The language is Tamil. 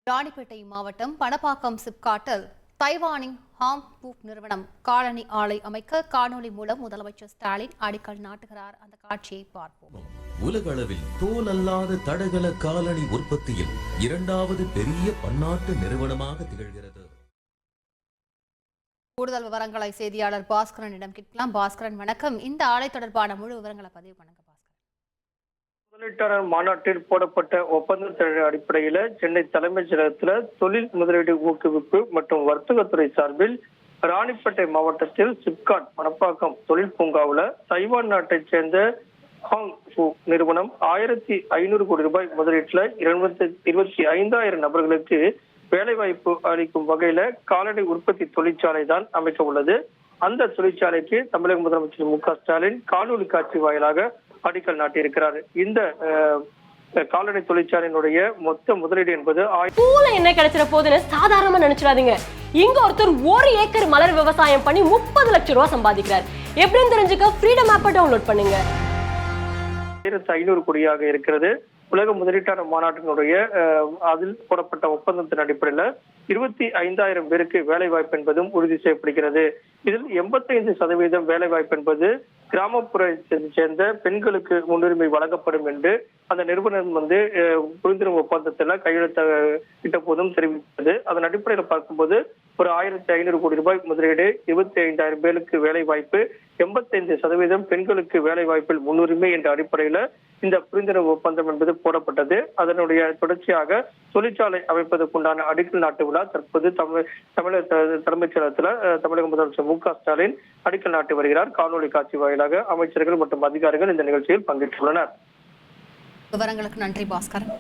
ராணிப்பேட்டை மாவட்டம் பணப்பாக்கம் சிப்காட்டில் தைவானின் ஹாங்பூக் நிறுவனம் காலனி ஆலை அமைக்க காணொலி மூலம் முதலமைச்சர் ஸ்டாலின் அடிக்கல் நாட்டுகிறார். அந்த காட்சியை பார்ப்போம். உலக அளவில் தோல் அல்லாத தடகள காலணி உற்பத்தியில் இரண்டாவது பெரிய பன்னாட்டு நிறுவனமாக திகழ்கிறது. கூடுதல் விவரங்களை செய்தியாளர் பாஸ்கரனிடம் கேட்கலாம். பாஸ்கரன் வணக்கம். இந்த ஆலை தொடர்பான முழு விவரங்களை பதிவு பண்ணுங்க. முதலீட்டாளர் மாநாட்டில் போடப்பட்ட ஒப்பந்தத்தின் அடிப்படையில் சென்னை தலைமைச் செயலகத்தில் தொழில் முதலீடு ஊக்குவிப்பு மற்றும் வர்த்தகத்துறை சார்பில் ராணிப்பேட்டை மாவட்டத்தில் சிப்காட் பணப்பாக்கம் தொழில் பூங்காவில் தைவான் நாட்டைச் சேர்ந்த ஹாங்பூ நிறுவனம் 1500 கோடி ரூபாய் முதலீட்டில் 25,000 நபர்களுக்கு வேலைவாய்ப்பு அளிக்கும் வகையில காலணி உற்பத்தி தொழிற்சாலை தான் அமைக்க உள்ளது. அந்த தொழிற்சாலைக்கு தமிழக முதலமைச்சர் மு.க.ஸ்டாலின் காணொலி காட்சி வாயிலாக அடிக்கல் நாட்டியிருக்கிறார். இந்த காலணி தொழிற்சாலையினுடைய மொத்த முதலீடு என்பது என்ன கிடைச்சிட போதுன்னு சாதாரணமா நினைச்சிடாதீங்க. இங்க ஒருத்தர் 1 ஏக்கர் மலர் விவசாயம் பண்ணி 30 லட்சம் ரூபாய் சம்பாதிக்கிறார். எப்படின்னு தெரிஞ்சுக்க ஃப்ரீடம் ஆப்பை டவுன்லோட் பண்ணுங்க. 1500 கோடியாக இருக்கிறது. உலக முதலீட்டாளர் மாநாட்டினுடைய அதில் போடப்பட்ட ஒப்பந்தத்தின் அடிப்படையில் 25,000 பேருக்கு வேலை வாய்ப்பு என்பதும் உறுதி செய்யப்படுகிறது. இதில் 85% வேலை வாய்ப்பு என்பது கிராமப்புறத்தை சேர்ந்த பெண்களுக்கு முன்னுரிமை வழங்கப்படும் என்று அந்த நிறுவனம் புரிந்துணர்வு ஒப்பந்தத்தில் கையெழுத்திட்ட போதும் தெரிவித்தது. அதன் அடிப்படையில் பார்க்கும்போது ஒரு 1500 கோடி ரூபாய் முதலீடு, 25,000 பேருக்கு வேலை வாய்ப்பு, 85% பெண்களுக்கு வேலை வாய்ப்பில் முன்னுரிமை என்ற அடிப்படையில் இந்த புரிந்துணர்வு ஒப்பந்தம் என்பது போடப்பட்டது. அதனுடைய தொடர்ச்சியாக தொழிற்சாலை அமைப்பதற்குண்டான அடிக்கல் நாட்டு விழா தற்போது தமிழக தலைமைச் செயலகத்தில் தமிழக முதலமைச்சர் மு.க.ஸ்டாலின் அடிக்கல் நாட்டி வருகிறார். காணொலி காட்சி வாயிலாக அமைச்சர்கள் மற்றும் அதிகாரிகள் இந்த நிகழ்ச்சியில் பங்கேற்றுள்ளனர். விவரங்களுக்கு நன்றி பாஸ்கரன்.